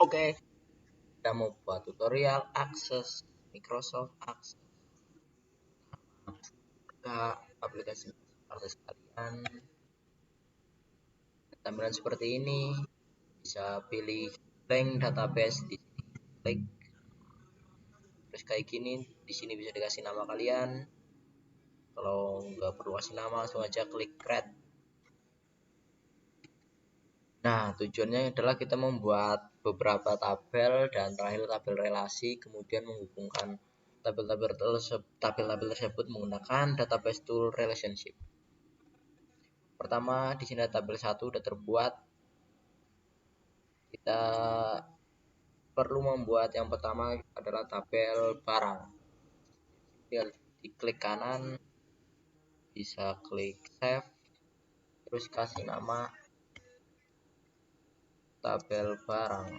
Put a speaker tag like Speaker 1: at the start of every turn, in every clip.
Speaker 1: Oke, kita mau buat tutorial akses Microsoft Access ke aplikasi akses kalian. Tampilan seperti ini, bisa pilih blank database di sini, klik terus kayak gini. Di sini bisa dikasih nama kalian. Kalau nggak perlu kasih nama, langsung aja klik create. Nah, tujuannya adalah kita membuat beberapa tabel dan terakhir tabel relasi, kemudian menghubungkan tabel-tabel tersebut menggunakan database tool relationship. Pertama, di sini tabel 1 sudah terbuat. Kita perlu membuat yang pertama adalah tabel barang. Tinggal diklik kanan, bisa klik save, terus kasih nama tabel barang,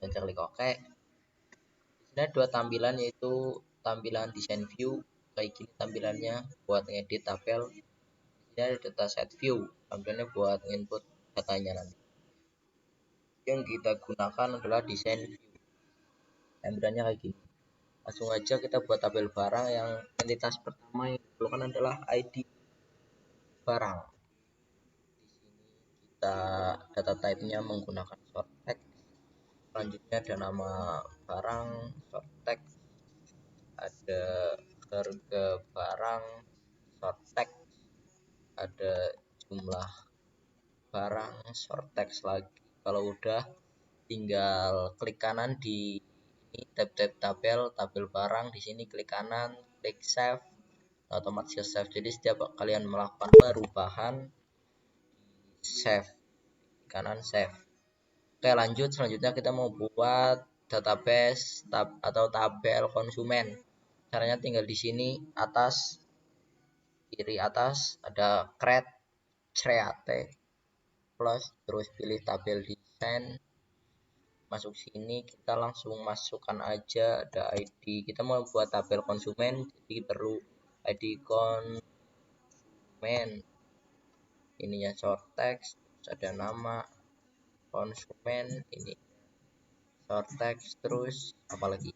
Speaker 1: dan klik OK. Di sini ada dua tampilan, yaitu tampilan design view, kayak gini tampilannya buat ngedit tabel. Di sini ada data set view, tampilannya buat input datanya nanti. Yang kita gunakan adalah design view, tampilannya kayak gini. Langsung aja kita buat tabel barang. Yang entitas pertama yang diperlukan adalah ID barang. Di sini kita data type-nya menggunakan short text. Selanjutnya ada nama barang, short text, ada harga barang, short text, ada jumlah barang, short text lagi. Kalau udah, tinggal klik kanan di ini tab tabel barang. Di sini klik kanan, klik save, otomatis save. Jadi setiap kalian melakukan perubahan, save kanan, save. Oke, lanjut. Selanjutnya kita mau buat database atau tabel konsumen. Caranya tinggal di sini atas, kiri atas ada create plus, terus pilih tabel design, masuk sini. Kita langsung masukkan aja ada ID. Kita mau buat tabel konsumen, jadi perlu ID konsumen, ininya short text, terus ada nama konsumen, ini short text, terus apalagi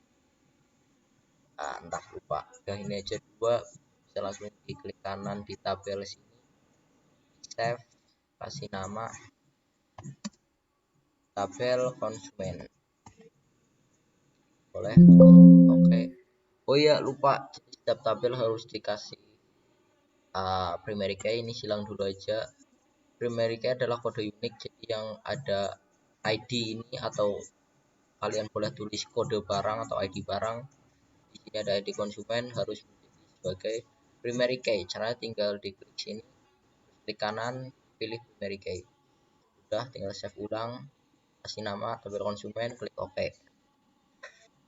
Speaker 1: entah lupa. Udah, ini aja dua. Bisa langsung diklik kanan di tabel sini, save, kasih nama tabel konsumen, boleh. Oke. Oh iya, lupa, setiap tabel harus dikasih primary key. Ini silang dulu aja. Primary key adalah kode unik, jadi yang ada ID ini, atau kalian boleh tulis kode barang atau ID barang. Di sini ada ID konsumen, harus menjadi sebagai primary key. Caranya tinggal diklik sini, klik kanan, pilih primary key. Udah, tinggal save ulang, kasih nama tabel konsumen, klik OK.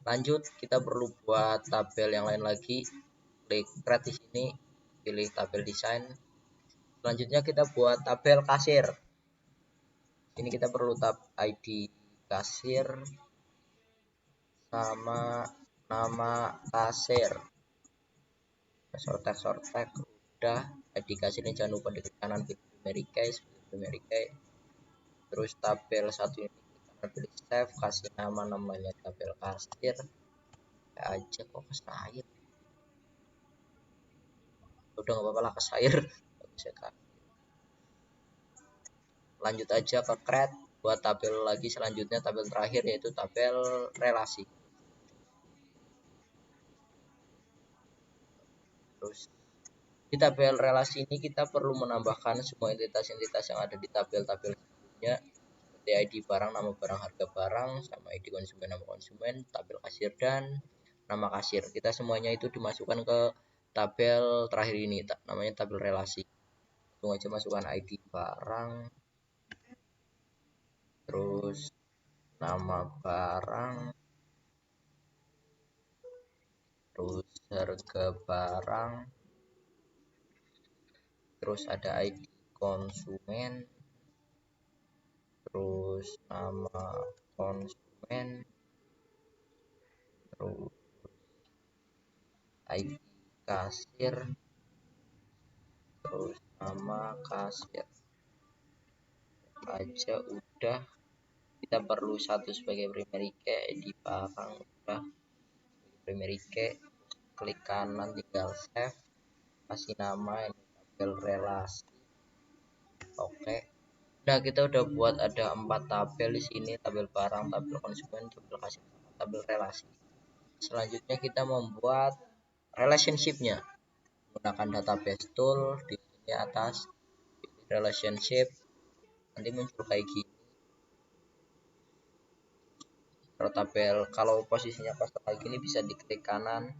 Speaker 1: Lanjut, kita perlu buat tabel yang lain lagi. Klik create di sini, pilih tabel design. Selanjutnya kita buat tabel kasir. Ini kita perlu tab ID kasir sama nama kasir. Short text udah. ID kasirnya jangan lupa di kanan pilih primary key. Terus tabel satu ini kanan pilih save, kasih namanya tabel kasir. Aja kok kasir. Udah, nggak apa-apa lah kasir. Lanjut aja ke create, buat tabel lagi selanjutnya, tabel terakhir, yaitu tabel relasi. Terus di tabel relasi ini kita perlu menambahkan semua entitas-entitas yang ada di tabel-tabel sebelumnya, seperti ID barang, nama barang, harga barang, sama ID konsumen, nama konsumen, tabel kasir, dan nama kasir. Kita semuanya itu dimasukkan ke tabel terakhir ini, namanya tabel relasi. Langsung aja masukkan ID barang, terus nama barang, terus harga barang, terus ada ID konsumen, terus nama konsumen, terus ID kasir, terus nama kasir. Aja udah. kita perlu satu sebagai primary key, ID barang udah primary key, klik kanan tinggal save, kasih nama ini tabel relasi. Oke. Nah, kita udah buat ada 4 tabel di sini, tabel barang, tabel konsumen, tabel kasir, sama tabel relasi. Selanjutnya kita membuat relationship-nya menggunakan database tool. Di sini atas pilih relationship, nanti muncul kayak gini. Kalau tabel, kalau posisinya pas kayak gini bisa diklik kanan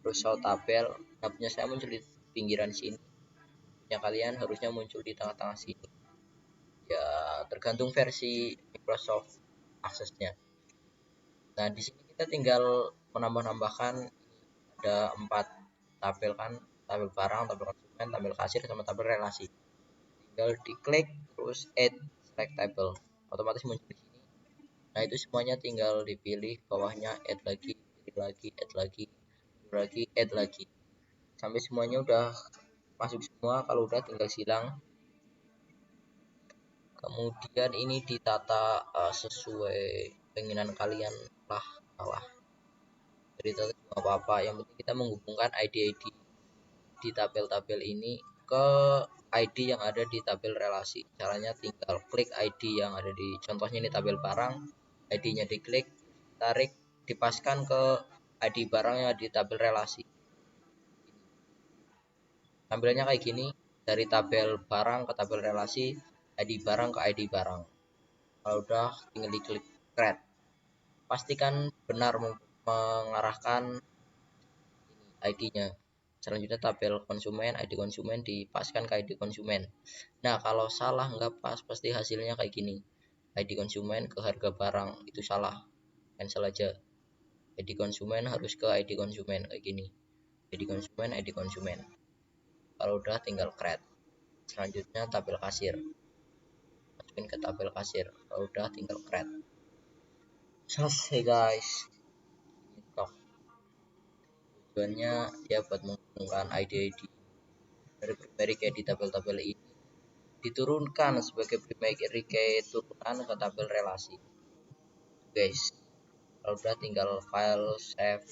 Speaker 1: terus show tabel. Nah, punya saya muncul di pinggiran sini, punya kalian harusnya muncul di tengah-tengah sini, ya tergantung versi Microsoft aksesnya. Nah, di sini kita tinggal menambah-nambahkan, ada 4 tabel kan, tabel barang, tabel konsumen, tabel kasir, sama tabel relasi. Tinggal diklik terus add select table, otomatis muncul di sini. Nah, itu semuanya tinggal dipilih, bawahnya add lagi, pilih lagi, add lagi, pilih lagi, add lagi, sampai semuanya udah masuk semua. Kalau udah tinggal silang. Kemudian ini ditata sesuai keinginan kalian lah, salah cerita itu apa-apa, yang penting kita menghubungkan ID-ID di tabel-tabel ini ke ID yang ada di tabel relasi. Caranya tinggal klik ID yang ada di, contohnya ini tabel barang, ID-nya diklik, tarik, dipaskan ke ID barang yang ada di tabel relasi. Tampilannya kayak gini, dari tabel barang ke tabel relasi, ID barang ke ID barang. Kalau udah tinggal diklik create. Pastikan benar mengarahkan ID-nya. Selanjutnya tabel konsumen, ID konsumen dipaskan ke ID konsumen. Nah, kalau salah nggak pas, pasti hasilnya kayak gini. ID konsumen ke harga barang, itu salah, cancel aja. ID konsumen harus ke ID konsumen, kayak gini. ID konsumen, ID konsumen. Kalau udah tinggal create. Selanjutnya tabel kasir, masukin ke tabel kasir. Kalau udah tinggal create. Selesai guys. Tujuannya ya buat menghubungkan ID-ID dari primary key di tabel-tabel ini diturunkan sebagai primary key turunan ke tabel relasi. Guys, kalau udah tinggal file save,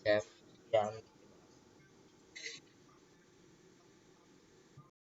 Speaker 1: save, dan